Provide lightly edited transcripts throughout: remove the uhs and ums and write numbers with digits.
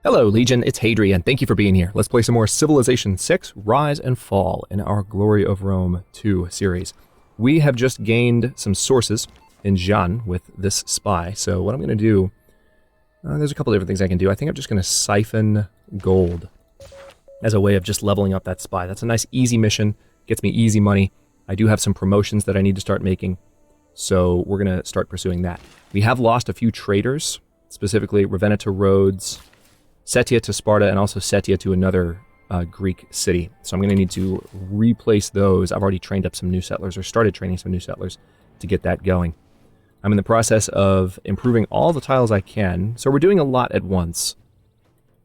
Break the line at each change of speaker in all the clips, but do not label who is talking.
Hello, Legion, it's Hadrian. Thank you for being here. Let's play some more Civilization 6, Rise and Fall in our Glory of Rome 2 series. We have just gained some sources in Jan with this spy, so what I'm going to do, there's a couple different things I can do. I think I'm just going to siphon gold as a way of just leveling up that spy. That's a nice easy mission, gets me easy money. I do have some promotions that I need to start making, so we're going to start pursuing that. We have lost a few traders, specifically Ravenna to Rhodes, Setia to Sparta, and also Setia to another Greek city. So I'm going to need to replace those. I've already trained up some new settlers, or started training some new settlers to get that going. I'm in the process of improving all the tiles I can, so we're doing a lot at once.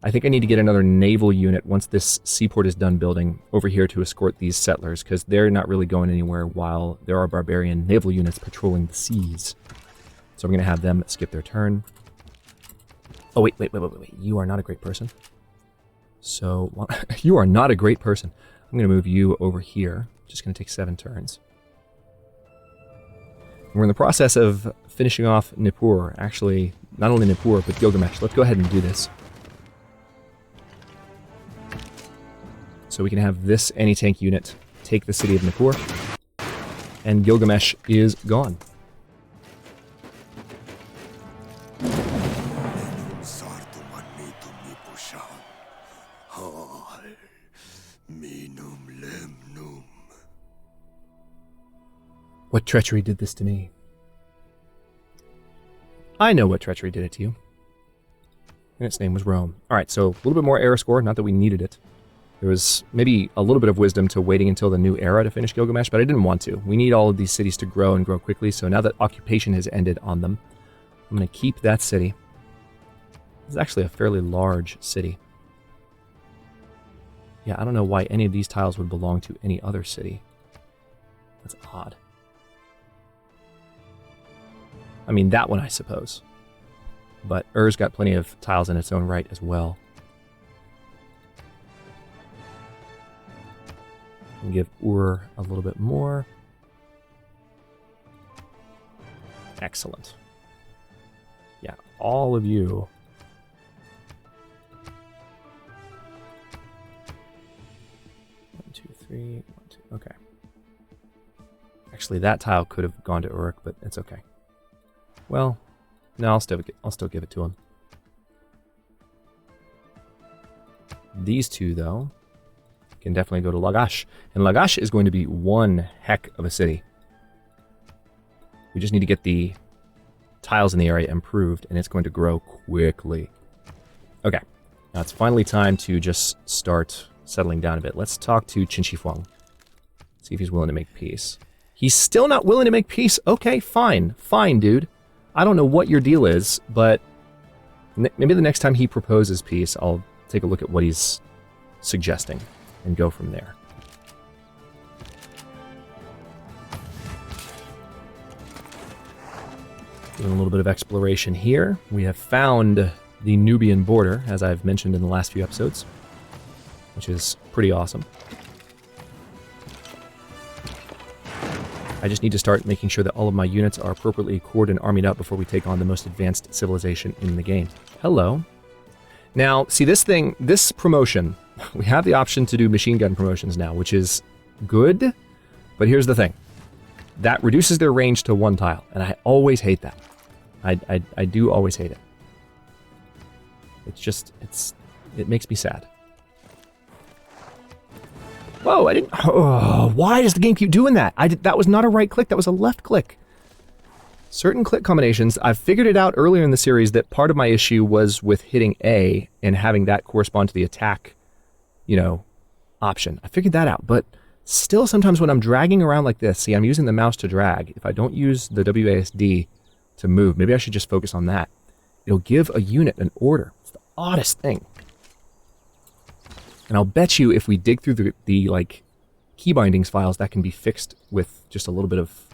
I think I need to get another naval unit once this seaport is done building over here to escort these settlers, because they're not really going anywhere while there are barbarian naval units patrolling the seas. So I'm going to have them skip their turn. Oh, wait. You are not a great person. So, well, you are not a great person. I'm going to move you over here. Just going to take 7 turns. And we're in the process of finishing off Nippur. Actually, not only Nippur, but Gilgamesh. Let's go ahead and do this. So we can have this anti-tank unit take the city of Nippur. And Gilgamesh is gone. What treachery did this to me? I know what treachery did it to you. And its name was Rome. Alright, so a little bit more era score, not that we needed it. There was maybe a little bit of wisdom to waiting until the new era to finish Gilgamesh, but I didn't want to. We need all of these cities to grow and grow quickly, so now that occupation has ended on them, I'm going to keep that city. It's actually a fairly large city. Yeah, I don't know why any of these tiles would belong to any other city. That's odd. I mean, that one, I suppose. But Ur's got plenty of tiles in its own right as well. And give Ur a little bit more. Excellent. Yeah, all of you. 1, 2, 3, 1, 2. Okay. Actually, that tile could have gone to Uruk, but it's okay. Well, no, I'll still give it to him. These two, though, can definitely go to Lagash. And Lagash is going to be one heck of a city. We just need to get the tiles in the area improved, and it's going to grow quickly. Okay, now it's finally time to just start settling down a bit. Let's talk to Qin Shi Huang. See if he's willing to make peace. He's still not willing to make peace? Okay, fine. Fine, dude. I don't know what your deal is, but maybe the next time he proposes peace, I'll take a look at what he's suggesting and go from there. Doing a little bit of exploration here. We have found the Nubian border, as I've mentioned in the last few episodes, which is pretty awesome. I just need to start making sure that all of my units are appropriately cored and armied up before we take on the most advanced civilization in the game. Hello. Now, see this promotion, we have the option to do machine gun promotions now, which is good, but here's the thing. That reduces their range to 1 tile, and I always hate that. I do always hate it. It's just, it makes me sad. Whoa, I didn't... Oh, why does the game keep doing that? That was not a right click, that was a left click. Certain click combinations, I've figured it out earlier in the series that part of my issue was with hitting A and having that correspond to the attack, option. I figured that out, but still sometimes when I'm dragging around like this, see, I'm using the mouse to drag. If I don't use the WASD to move, maybe I should just focus on that. It'll give a unit an order. It's the oddest thing. And I'll bet you if we dig through the key bindings files, that can be fixed with just a little bit of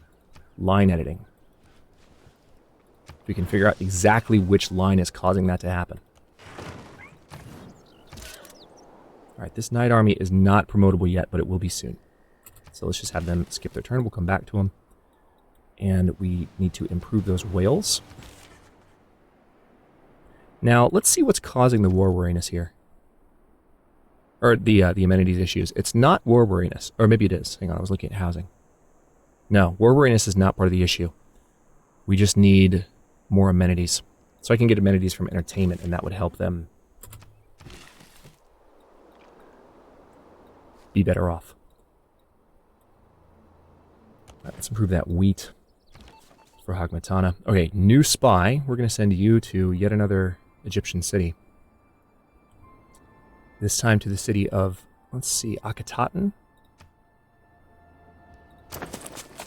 line editing. We can figure out exactly which line is causing that to happen. Alright, this Knight Army is not promotable yet, but it will be soon. So let's just have them skip their turn. We'll come back to them. And we need to improve those whales. Now, let's see what's causing the war weariness here. Or the amenities issues. It's not war weariness. Or maybe it is. Hang on, I was looking at housing. No, war weariness is not part of the issue. We just need more amenities. So I can get amenities from entertainment, and that would help them be better off. Right, let's improve that wheat for Hagmatana. Okay, new spy. We're going to send you to yet another Egyptian city. This time to the city of, let's see, Akhetaten.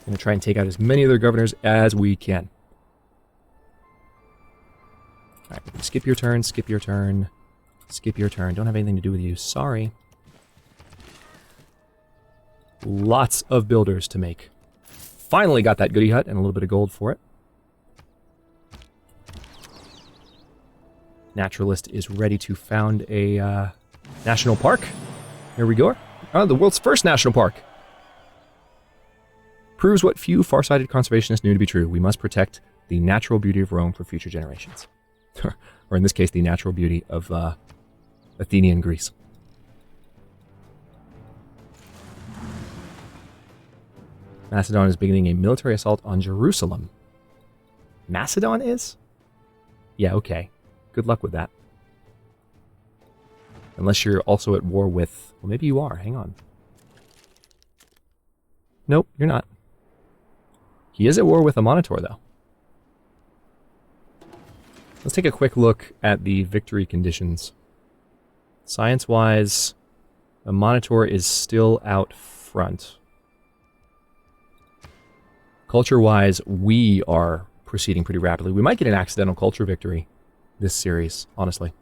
Going to try and take out as many of their governors as we can. Alright, skip your turn, skip your turn, skip your turn. Don't have anything to do with you. Sorry. Lots of builders to make. Finally got that goody hut and a little bit of gold for it. Naturalist is ready to found a national park. Here we go. Oh, the world's first national park. Proves what few far-sighted conservationists knew to be true. We must protect the natural beauty of Rome for future generations. Or in this case, the natural beauty of Athenian Greece. Macedon is beginning a military assault on Jerusalem. Macedon is? Yeah, okay. Good luck with that. Unless you're also at war with... Well, maybe you are. Hang on. Nope, you're not. He is at war with a Monitor, though. Let's take a quick look at the victory conditions. Science-wise, the Monitor is still out front. Culture-wise, we are proceeding pretty rapidly. We might get an accidental culture victory this series, honestly.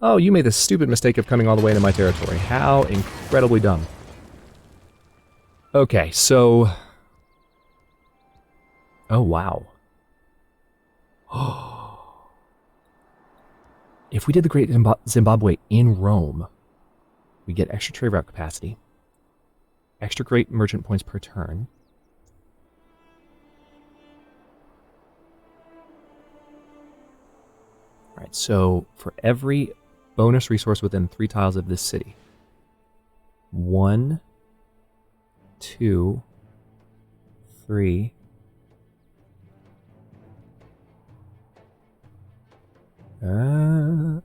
Oh, you made the stupid mistake of coming all the way into my territory. How incredibly dumb. Okay, so... Oh, wow. If we did the Great Zimbabwe in Rome, we get extra trade route capacity, extra great merchant points per turn. Alright, so for every bonus resource within 3 tiles of this city, 1, 2, 3,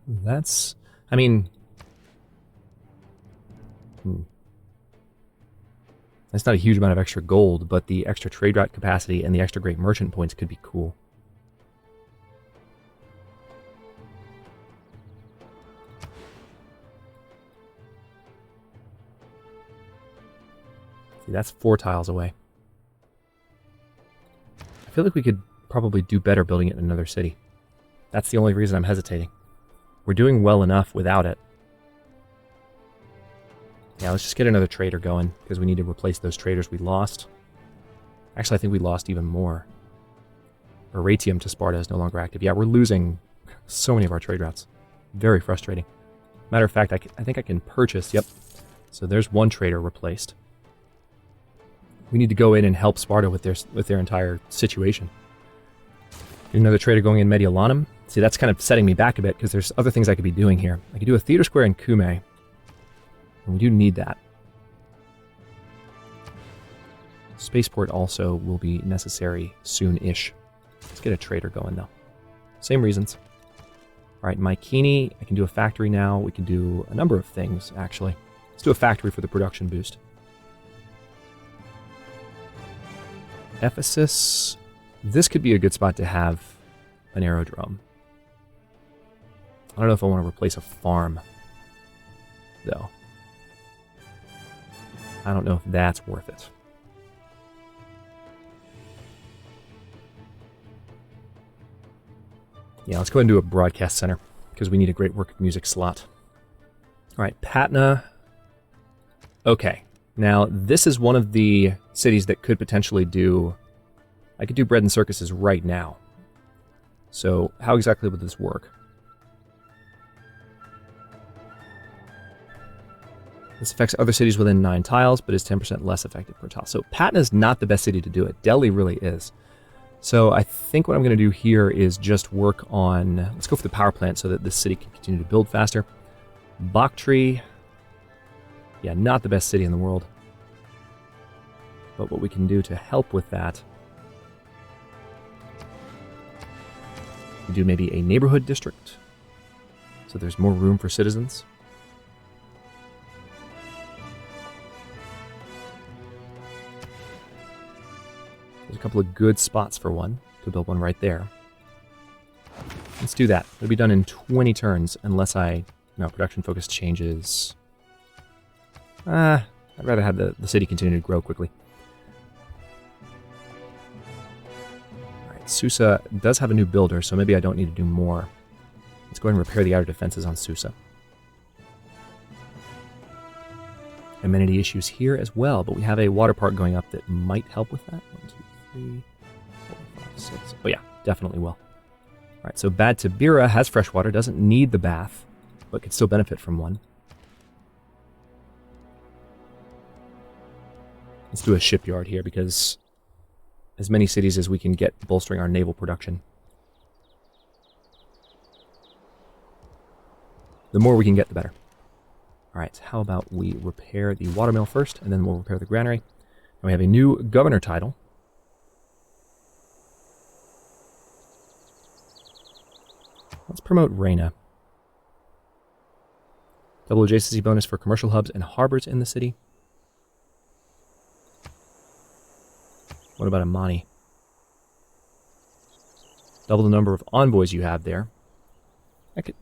that's, I mean, that's not a huge amount of extra gold, but the extra trade route capacity and the extra great merchant points could be cool. See, that's 4 tiles away. I feel like we could probably do better building it in another city. That's the only reason I'm hesitating. We're doing well enough without it. Yeah, let's just get another trader going, because we need to replace those traders we lost. Actually, I think we lost even more. Oratium to Sparta is no longer active. Yeah, we're losing so many of our trade routes. Very frustrating. Matter of fact, I think I can purchase... Yep. So there's one trader replaced. We need to go in and help Sparta with their entire situation. Another trader going in Mediolanum. See, that's kind of setting me back a bit, because there's other things I could be doing here. I could do a theater square in Cumae. And we do need that. Spaceport also will be necessary soon-ish. Let's get a trader going, though. Same reasons. Alright, Mycenae, I can do a factory now. We can do a number of things, actually. Let's do a factory for the production boost. Ephesus. This could be a good spot to have an aerodrome. I don't know if I want to replace a farm, though. I don't know if that's worth it. Yeah, let's go ahead and do a broadcast center, because we need a great work of music slot. Alright, Patna. Okay, now this is one of the cities that could potentially do... I could do bread and circuses right now. So, how exactly would this work? This affects other cities within 9 tiles, but is 10% less effective per tile. So Patna is not the best city to do it. Delhi really is. So I think what I'm going to do here is just work on... Let's go for the power plant so that this city can continue to build faster. Bakhtri. Yeah, not the best city in the world. But what we can do to help with that... We do maybe a neighborhood district. So there's more room for citizens. There's a couple of good spots for one. Could build one right there. Let's do that. It'll be done in 20 turns unless no, production focus changes. I'd rather have the city continue to grow quickly. Alright, Susa does have a new builder, so maybe I don't need to do more. Let's go ahead and repair the outer defenses on Susa. Amenity issues here as well, but we have a water park going up that might help with that. 1, 2, 3, 4, 5, 6. Oh yeah, definitely will. Alright, so Bad Tabira has fresh water, doesn't need the bath, but could still benefit from one. Let's do a shipyard here, because as many cities as we can get bolstering our naval production. The more we can get, the better. Alright, how about we repair the watermill first, and then we'll repair the granary. And we have a new governor title. Let's promote Reina. Double adjacency bonus for commercial hubs and harbors in the city. What about Amani? Double the number of envoys you have there.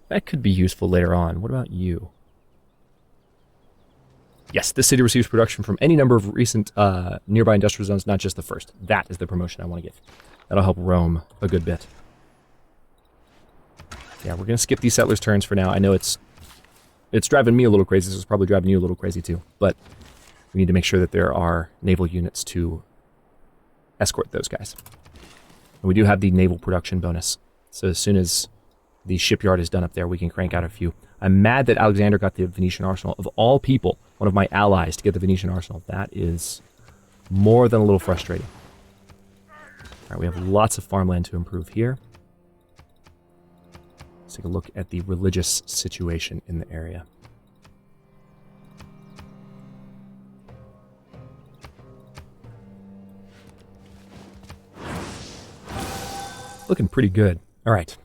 That could be useful later on. What about you? Yes, this city receives production from any number of recent nearby industrial zones, not just the first. That is the promotion I want to give. That'll help Rome a good bit. Yeah, we're going to skip these settlers' turns for now. I know it's driving me a little crazy, so it's probably driving you a little crazy too. But we need to make sure that there are naval units to escort those guys. And we do have the naval production bonus. So as soon as the shipyard is done up there, we can crank out a few. I'm mad that Alexander got the Venetian arsenal. Of all people, one of my allies to get the Venetian arsenal. That is more than a little frustrating. Alright, we have lots of farmland to improve here. Let's take a look at the religious situation in the area. Looking pretty good. Alright.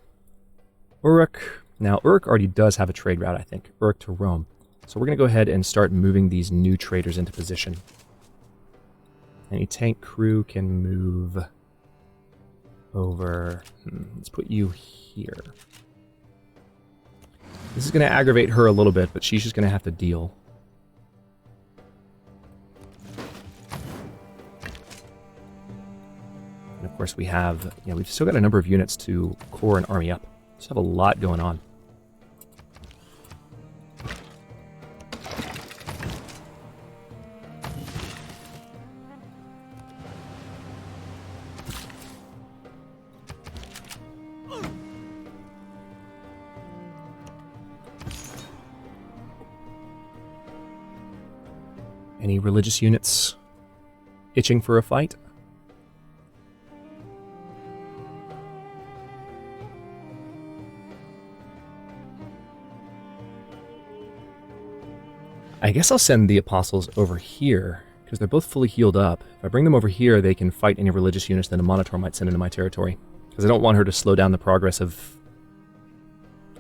Uruk. Now, Uruk already does have a trade route, I think. Uruk to Rome. So we're going to go ahead and start moving these new traders into position. Any tank crew can move over. Let's put you here. This is going to aggravate her a little bit, but she's just going to have to deal. And of course we have, we've still got a number of units to core an army up. Just have a lot going on. Any religious units itching for a fight? I guess I'll send the apostles over here, because they're both fully healed up. If I bring them over here, they can fight any religious units that a Monitor might send into my territory. Because I don't want her to slow down the progress of,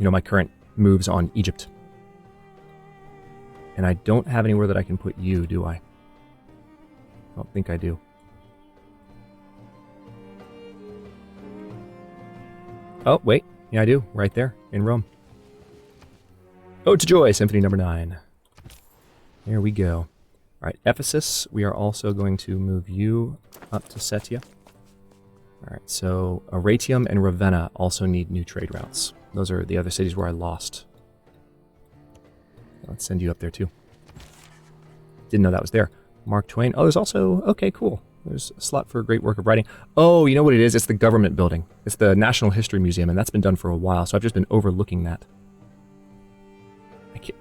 my current moves on Egypt. And I don't have anywhere that I can put you, do I? I don't think I do. Oh, wait. Yeah, I do. Right there, in Rome. Ode to Joy, Symphony number 9. There we go. All right, Ephesus, we are also going to move you up to Setia. All right, so Aratium and Ravenna also need new trade routes. Those are the other cities where I lost. Let's send you up there too. Didn't know that was there. Mark Twain. Oh, there's also... Okay, cool. There's a slot for a great work of writing. Oh, you know what it is? It's the government building. It's the National History Museum, and that's been done for a while, so I've just been overlooking that.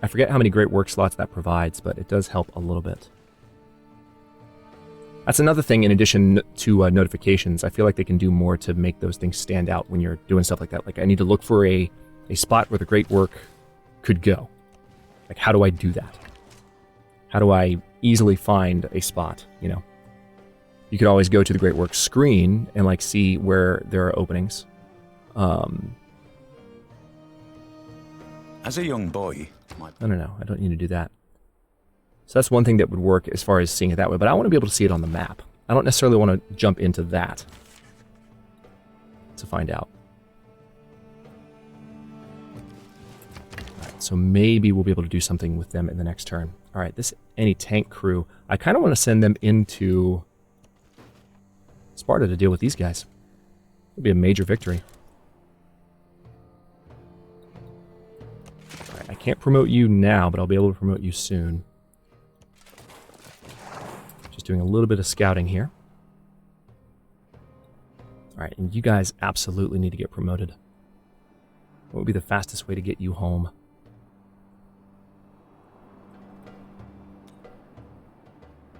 I forget how many great work slots that provides, but it does help a little bit. That's another thing in addition to notifications. I feel like they can do more to make those things stand out when you're doing stuff like that. Like, I need to look for a spot where the great work could go. Like, how do I do that? How do I easily find a spot, you know? You could always go to the great work screen and, like, see where there are openings.
As a young boy...
I don't know. I don't need to do that. So that's one thing that would work as far as seeing it that way, but I want to be able to see it on the map. I don't necessarily want to jump into that to find out. Alright, so maybe we'll be able to do something with them in the next turn. Alright, this any tank crew, I kind of want to send them into Sparta to deal with these guys. It'll be a major victory. Alright, I can't promote you now, but I'll be able to promote you soon. Doing a little bit of scouting here. Alright, and you guys absolutely need to get promoted. What would be the fastest way to get you home?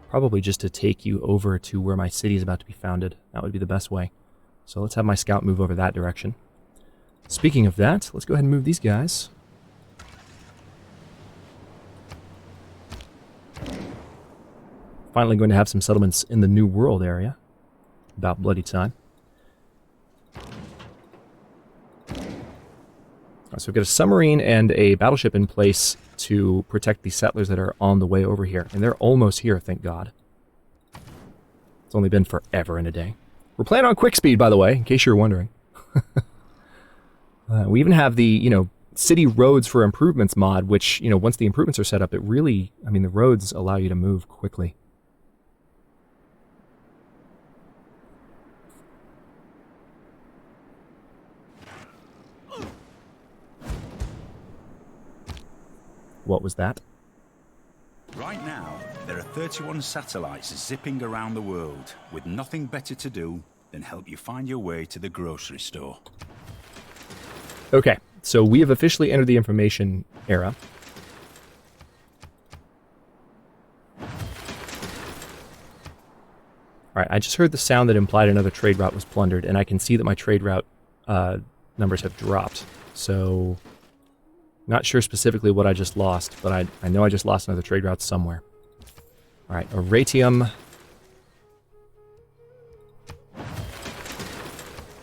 Probably just to take you over to where my city is about to be founded. That would be the best way. So let's have my scout move over that direction. Speaking of that, let's go ahead and move these guys. Finally going to have some settlements in the New World area. About bloody time. So we've got a submarine and a battleship in place to protect the settlers that are on the way over here. And they're almost here, thank God. It's only been forever and a day. We're playing on quick speed, by the way, in case you're wondering. We even have the, you know, city roads for improvements mod, which, you know, once the improvements are set up, it really, I mean, the roads allow you to move quickly. What was that?
Right now, there are 31 satellites zipping around the world with nothing better to do than help you find your way to the grocery store.
Okay, so we have officially entered the information era. Alright, I just heard the sound that implied another trade route was plundered, and I can see that my trade route numbers have dropped. So, not sure specifically what I just lost, but I know I just lost another trade route somewhere. Alright, Oratium.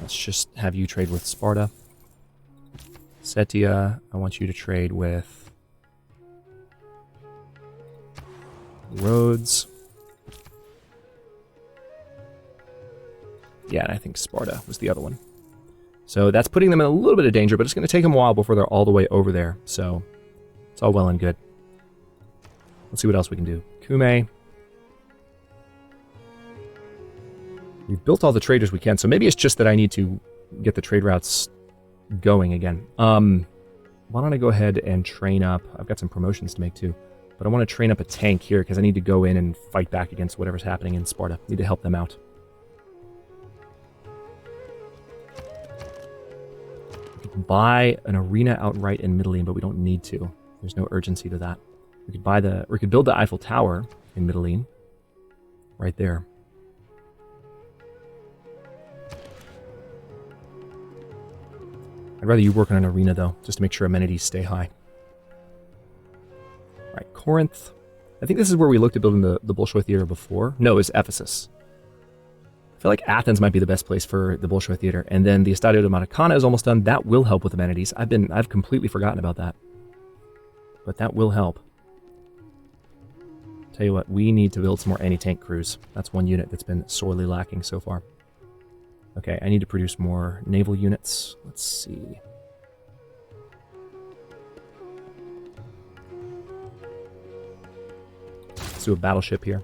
Let's just have you trade with Sparta. Setia, I want you to trade with Rhodes. Yeah, and I think Sparta was the other one. So that's putting them in a little bit of danger, but it's going to take them a while before they're all the way over there. So it's all well and good. Let's see what else we can do. Kume. We've built all the traders we can, so maybe it's just that I need to get the trade routes going again. Why don't I go ahead and train up... I've got some promotions to make too. But I want to train up a tank here, because I need to go in and fight back against whatever's happening in Sparta. Need to help them out. Buy an arena outright in Mittelline, but we don't need to. There's no urgency to that. We could buy the, or we could build the Eiffel Tower in Mittelline, right there. I'd rather you work on an arena though, just to make sure amenities stay high. All right, Corinth. I think this is where we looked at building the Bolshoi Theater before. No, it was Ephesus. I feel like Athens might be the best place for the Bolshoi Theater, and then the Estadio de Maracana is almost done. That will help with amenities. I've completely forgotten about that, but that will help. Tell you what, we need to build some more anti-tank crews. That's one unit that's been sorely lacking so far. Okay, I need to produce more naval units. Let's see. Let's do a battleship here.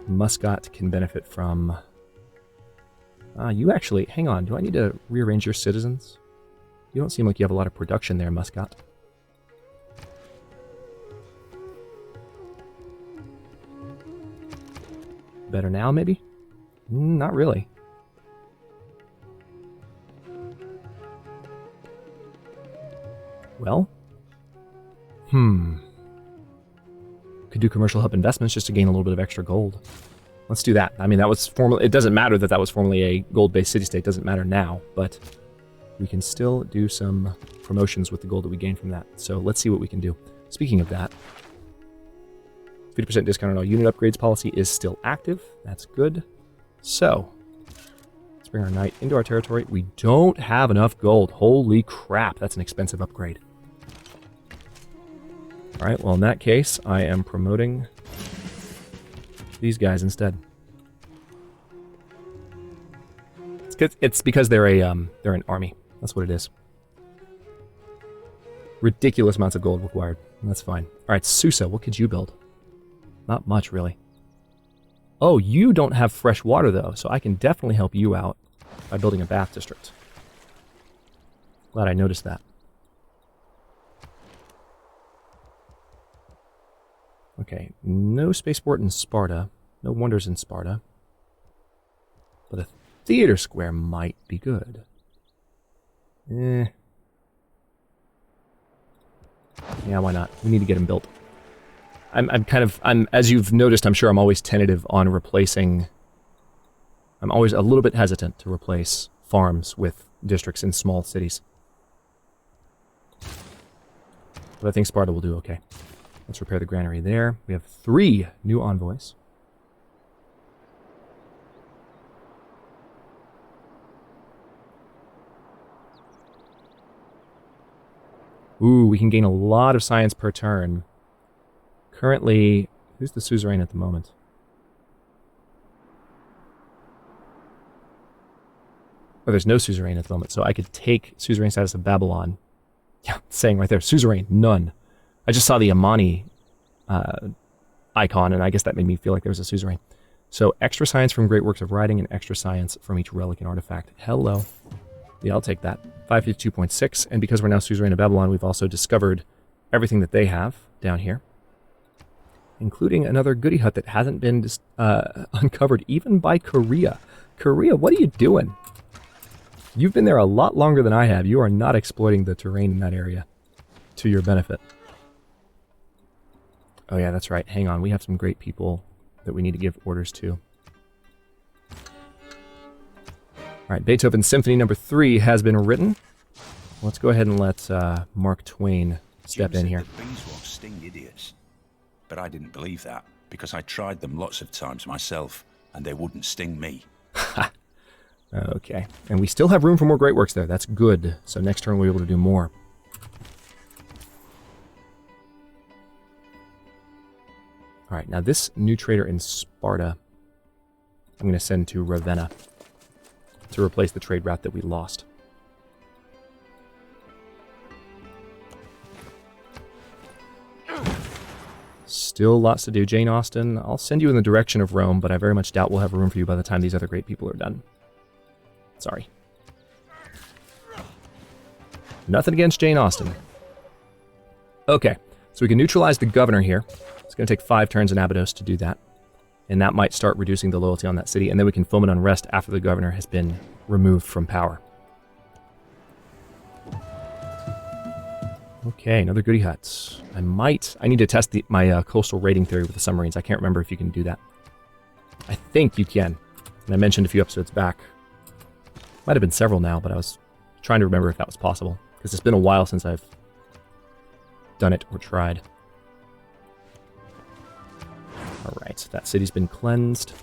Muscat can benefit from... you actually... Hang on, do I need to rearrange your citizens? You don't seem like you have a lot of production there, Muscat. Better now, maybe? Not really. Well? Could do commercial hub investments just to gain a little bit of extra gold. Let's do that. I mean, that was formerly... It doesn't matter that that was formerly a gold-based city-state. It doesn't matter now, but we can still do some promotions with the gold that we gain from that. So let's see what we can do. Speaking of that, 50% discount on all unit upgrades policy is still active. That's good. So, let's bring our knight into our territory. We don't have enough gold. Holy crap, that's an expensive upgrade. Alright, well in that case, I am promoting these guys instead. It's because they're an army. That's what it is. Ridiculous amounts of gold required. That's fine. Alright, Susa, what could you build? Not much, really. Oh, you don't have fresh water, though, so I can definitely help you out by building a bath district. Glad I noticed that. Okay, no spaceport in Sparta. No wonders in Sparta. But a theater square might be good. Yeah, why not? We need to get them built. I'm as you've noticed, I'm sure I'm always tentative on replacing... I'm always a little bit hesitant to replace farms with districts in small cities. But I think Sparta will do okay. Let's repair the granary there. We have 3 new envoys. Ooh, we can gain a lot of science per turn. Currently, who's the suzerain at the moment? Oh, there's no suzerain at the moment, so I could take suzerain status of Babylon. Yeah, it's saying right there, suzerain, none. I just saw the Amani icon, and I guess that made me feel like there was a suzerain. So, extra science from Great Works of Writing and extra science from each relic and artifact. Hello. Yeah, I'll take that. 552.6, and because we're now suzerain of Babylon, we've also discovered everything that they have down here, including another goodie hut that hasn't been uncovered even by Korea. Korea, what are you doing? You've been there a lot longer than I have. You are not exploiting the terrain in that area to your benefit. Oh yeah, that's right. Hang on, we have some great people that we need to give orders to. Alright, Beethoven's Symphony No. 3 has been written. Let's go ahead and let Mark Twain step in here.
The beeswax sting idiots. But I didn't believe that, because I tried them lots of times myself, and they wouldn't sting me.
Okay, and we still have room for more great works there. That's good. So next turn we'll be able to do more. Alright, now this new trader in Sparta, I'm going to send to Ravenna to replace the trade route that we lost. Still lots to do. Jane Austen, I'll send you in the direction of Rome, but I very much doubt we'll have room for you by the time these other great people are done. Sorry. Nothing against Jane Austen. Okay, so we can neutralize the governor here. It's going to take 5 turns in Abydos to do that. And that might start reducing the loyalty on that city, and then we can foment unrest after the governor has been removed from power. Okay, another goodie hut. I need to test my coastal raiding theory with the submarines. I can't remember if you can do that. I think you can. And I mentioned a few episodes back. Might have been several now, but I was trying to remember if that was possible. Because it's been a while since I've done it or tried. Alright, that city's been cleansed.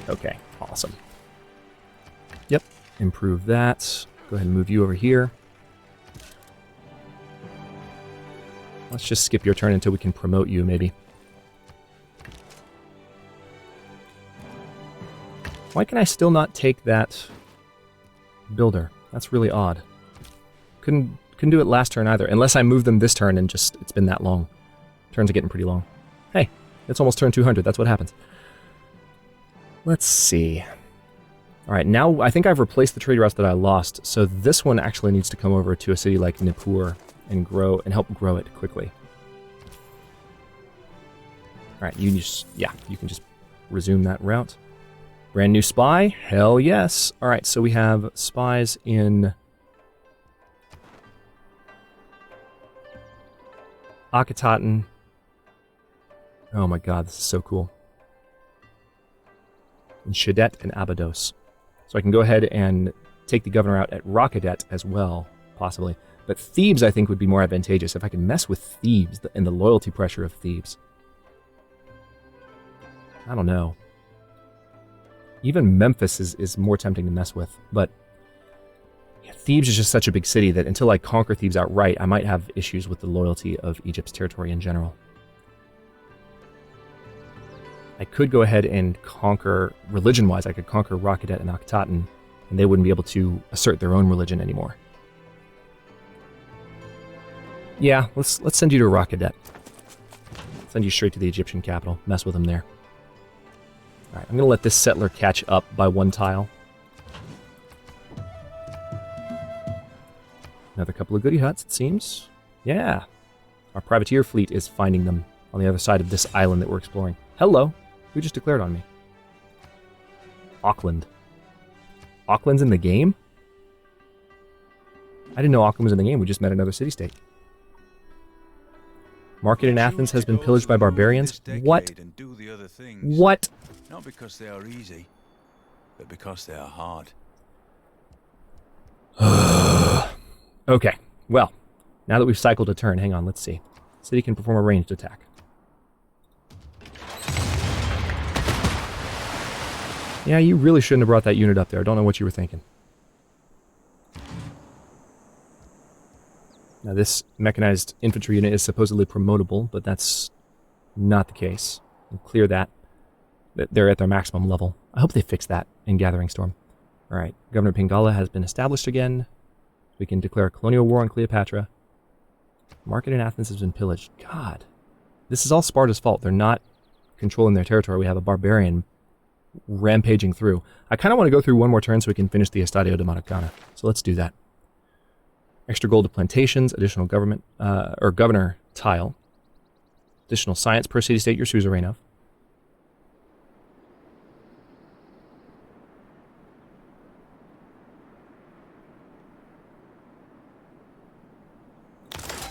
Okay, awesome. Yep, improve that. Go ahead and move you over here. Let's just skip your turn until we can promote you, maybe. Why can I still not take that builder? That's really odd. Couldn't do it last turn either, unless I move them this turn and just, it's been that long. Turns are getting pretty long. Hey, it's almost turn 200, that's what happens. Let's see. Alright, now I think I've replaced the trade routes that I lost, so this one actually needs to come over to a city like Nippur and grow and help grow it quickly. Alright, you can just resume that route. Brand new spy? Hell yes. All right, so we have spies in Akhetaten. Oh my god, this is so cool. In Shadet and Abydos. So I can go ahead and take the governor out at Rakadet as well, possibly. But Thebes, I think, would be more advantageous if I can mess with Thebes and the loyalty pressure of Thebes. I don't know. Even Memphis is more tempting to mess with, but yeah, Thebes is just such a big city that until I conquer Thebes outright, I might have issues with the loyalty of Egypt's territory in general. I could go ahead and conquer, religion-wise, I could conquer Rakadet and Akhetaten, and they wouldn't be able to assert their own religion anymore. Yeah, let's send you to Rakadet. Send you straight to the Egyptian capital. Mess with them there. Alright, I'm going to let this settler catch up by one tile. Another couple of goody huts, it seems. Yeah. Our privateer fleet is finding them on the other side of this island that we're exploring. Hello. Who just declared on me? Auckland. Auckland's in the game? I didn't know Auckland was in the game. We just met another city-state. Market in Athens has been pillaged by barbarians. What? What?
Not because they are easy, but because they are hard.
Okay, well, now that we've cycled a turn, hang on, let's see. City can perform a ranged attack. Yeah, you really shouldn't have brought that unit up there. I don't know what you were thinking. Now, this mechanized infantry unit is supposedly promotable, but that's not the case. We'll clear that. They're at their maximum level. I hope they fix that in Gathering Storm. Alright, Governor Pingala has been established again. We can declare a colonial war on Cleopatra. Market in Athens has been pillaged. God. This is all Sparta's fault. They're not controlling their territory. We have a barbarian rampaging through. I kind of want to go through one more turn so we can finish the Estadio de Maracana. So let's do that. Extra gold to plantations, additional government, or governor tile. Additional science per city-state your suzerain of.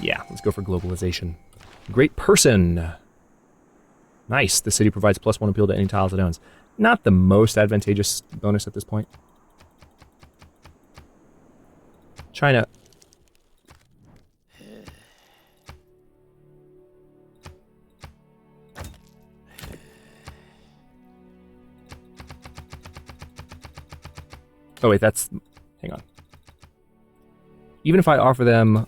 Yeah, let's go for globalization. Great person. Nice. The city provides +1 appeal to any tiles it owns. Not the most advantageous bonus at this point. China. Oh wait, that's... Hang on. Even if I offer them...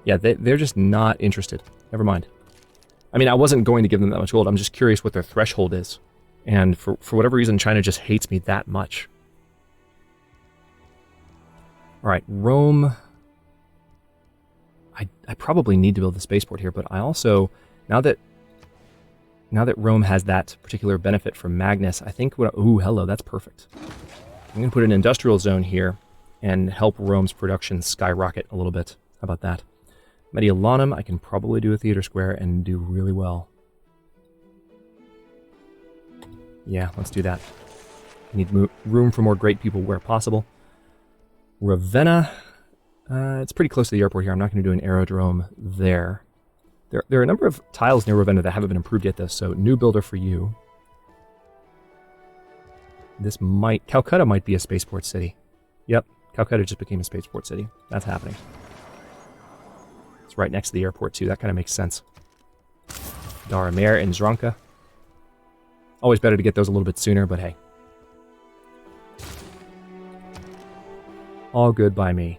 Yeah, they're just not interested. Never mind. I mean, I wasn't going to give them that much gold. I'm just curious what their threshold is. And for whatever reason, China just hates me that much. Alright, Rome... I probably need to build the spaceport here, but I also... Now that Rome has that particular benefit from Magnus, I think... Ooh, hello, that's perfect. I'm going to put an industrial zone here and help Rome's production skyrocket a little bit. How about that? Mediolanum, I can probably do a theater square and do really well. Yeah, let's do that. I need room for more great people where possible. Ravenna, it's pretty close to the airport here. I'm not going to do an aerodrome there. There are a number of tiles near Ravenna that haven't been improved yet, though, so new builder for you. This might... Calcutta might be a spaceport city. Yep, Calcutta just became a spaceport city. That's happening. It's right next to the airport, too. That kind of makes sense. Daramer and Zranka. Always better to get those a little bit sooner, but hey. All good by me.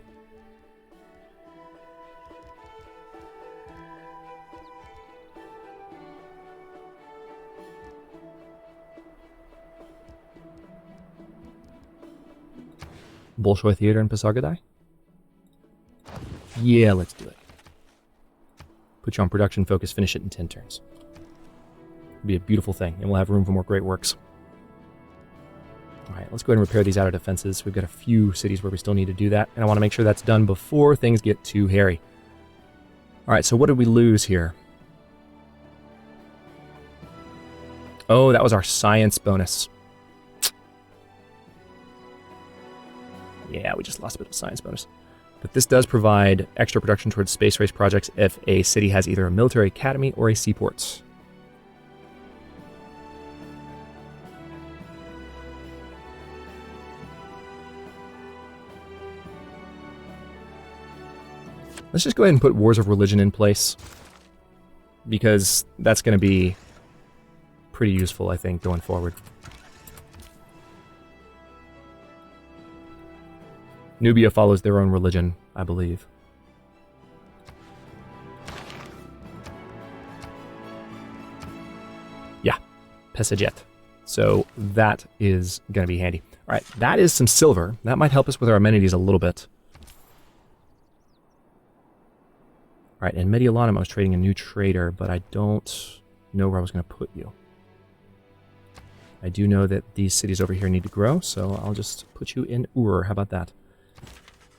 Bolshoi Theater in Pasargadae? Yeah, let's do it. Put you on production focus, finish it in 10 turns. It'll be a beautiful thing, and we'll have room for more great works. Alright, let's go ahead and repair these outer defenses. We've got a few cities where we still need to do that, and I want to make sure that's done before things get too hairy. Alright, so what did we lose here? Oh, that was our science bonus. Yeah, we just lost a bit of science bonus. But this does provide extra production towards space race projects if a city has either a military academy or a seaport. Let's just go ahead and put Wars of Religion in place, because that's going to be pretty useful, I think, going forward. Nubia follows their own religion, I believe. Yeah, Pesajet. So that is going to be handy. All right, that is some silver. That might help us with our amenities a little bit. All right, in Mediolanum I was trading a new trader, but I don't know where I was going to put you. I do know that these cities over here need to grow, so I'll just put you in Ur. How about that?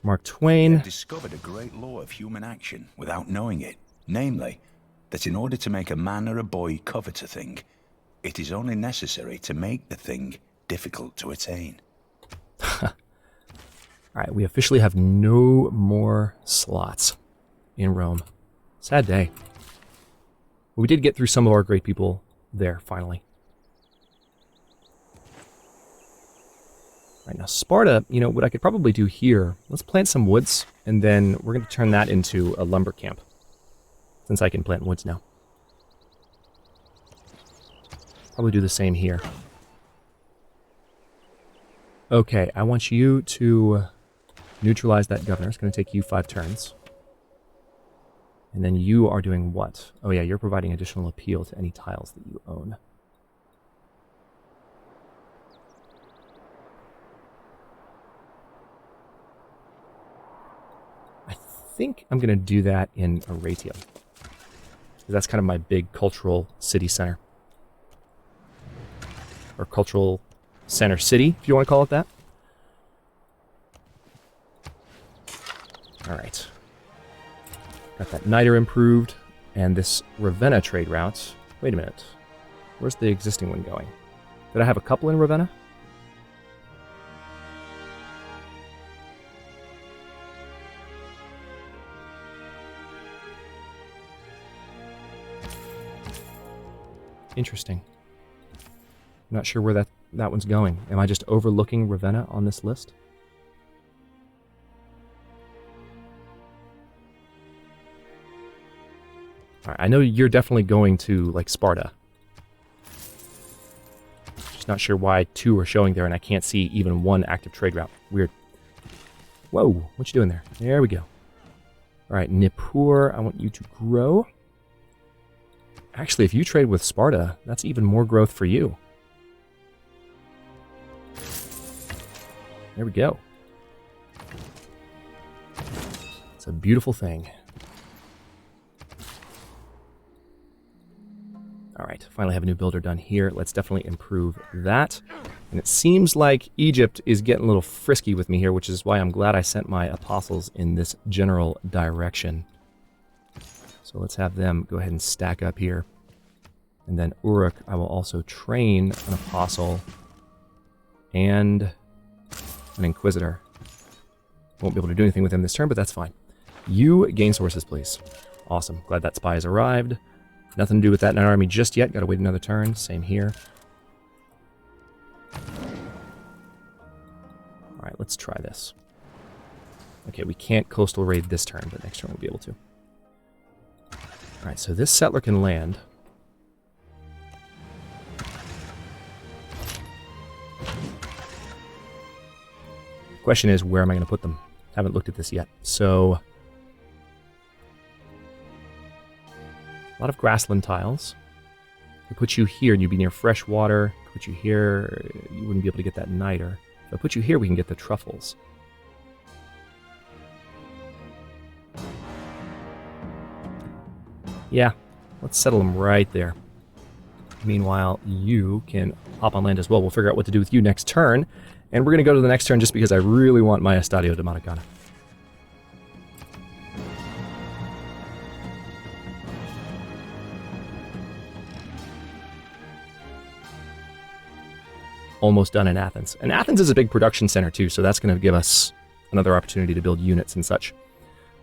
Mark Twain.
They've discovered a great law of human action without knowing it. Namely, that in order to make a man or a boy covet a thing, it is only necessary to make the thing difficult to attain.
All right, we officially have no more slots in Rome. Sad day. But we did get through some of our great people there, finally. All right, now Sparta, you know, what I could probably do here, let's plant some woods, and then we're going to turn that into a lumber camp, since I can plant woods now. Probably do the same here. Okay, I want you to neutralize that governor. It's going to take you 5 turns. And then you are doing what? Oh yeah, you're providing additional appeal to any tiles that you own. I think I'm going to do that in Aratium. That's kind of my big cultural city center. Or cultural center city, if you want to call it that. Alright. Got that niter improved, and this Ravenna trade route. Wait a minute. Where's the existing one going? Did I have a couple in Ravenna? Interesting. I'm not sure where that one's going. Am I just overlooking Ravenna on this list? All right, I know you're definitely going to, like, Sparta. Just not sure why 2 are showing there and I can't see even 1 active trade route. Weird. Whoa, what you doing there? There we go. All right, Nippur, I want you to grow. Actually, if you trade with Sparta, that's even more growth for you. There we go. It's a beautiful thing. All right, finally have a new builder done here. Let's definitely improve that. And it seems like Egypt is getting a little frisky with me here, which is why I'm glad I sent my apostles in this general direction. So let's have them go ahead and stack up here. And then Uruk, I will also train an apostle and an inquisitor. Won't be able to do anything with him this turn, but that's fine. You gain sources, please. Awesome. Glad that spy has arrived. Nothing to do with that in our army just yet. Gotta wait another turn. Same here. Alright, let's try this. Okay, we can't coastal raid this turn, but next turn we'll be able to. Alright, so this settler can land. Question is, where am I going to put them? Haven't looked at this yet. So, a lot of grassland tiles. If I put you here, and you'd be near fresh water. If I put you here, you wouldn't be able to get that niter. If I put you here, we can get the truffles. Yeah, let's settle them right there. Meanwhile, you can hop on land as well. We'll figure out what to do with you next turn. And we're going to go to the next turn just because I really want my Estadio de Maracana. almost done in Athens. And Athens is a big production center too, so that's going to give us another opportunity to build units and such.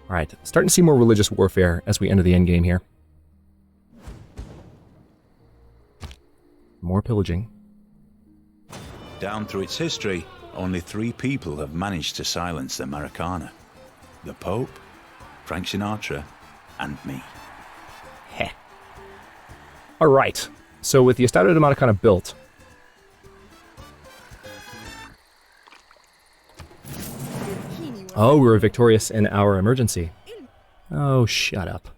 All right, starting to see more religious warfare as we enter the end game here. More pillaging.
Down through its history, only 3 people have managed to silence the Americana. The Pope, Frank Sinatra, and me.
Heh. All right, so with the Estado de Maracana built, oh, we were victorious in our emergency. Oh, shut up.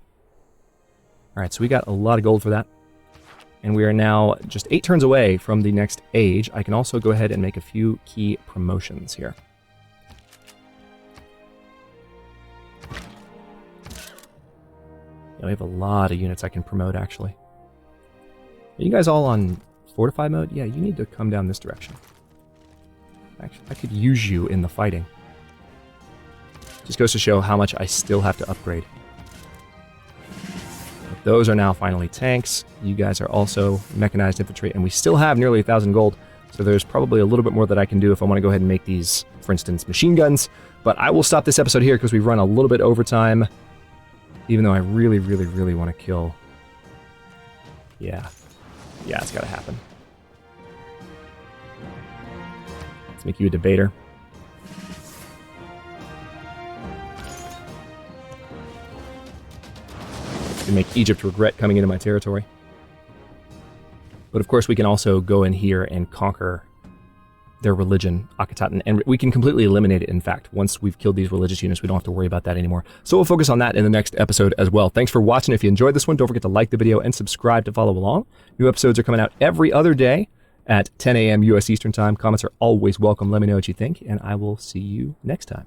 All right, so we got a lot of gold for that. And we are now just 8 turns away from the next age. I can also go ahead and make a few key promotions here. Yeah, we have a lot of units I can promote, actually. Are you guys all on fortify mode? Yeah, you need to come down this direction. Actually, I could use you in the fighting. Just goes to show how much I still have to upgrade. But those are now finally tanks. You guys are also mechanized infantry, and we still have nearly 1,000 gold, so there's probably a little bit more that I can do if I want to go ahead and make these, for instance, machine guns. But I will stop this episode here because we've run a little bit over time, even though I really, really, really want to kill. Yeah, it's got to happen. Let's make you a debater. To make Egypt regret coming into my territory. But of course we can also go in here and conquer their religion, Akhetaten, and we can completely eliminate it, in fact. Once we've killed these religious units, we don't have to worry about that anymore. So we'll focus on that in the next episode as well. Thanks for watching. If you enjoyed this one, don't forget to like the video and subscribe to follow along. New episodes are coming out every other day at 10 a.m. U.S. Eastern Time. Comments are always welcome. Let me know what you think, and I will see you next time.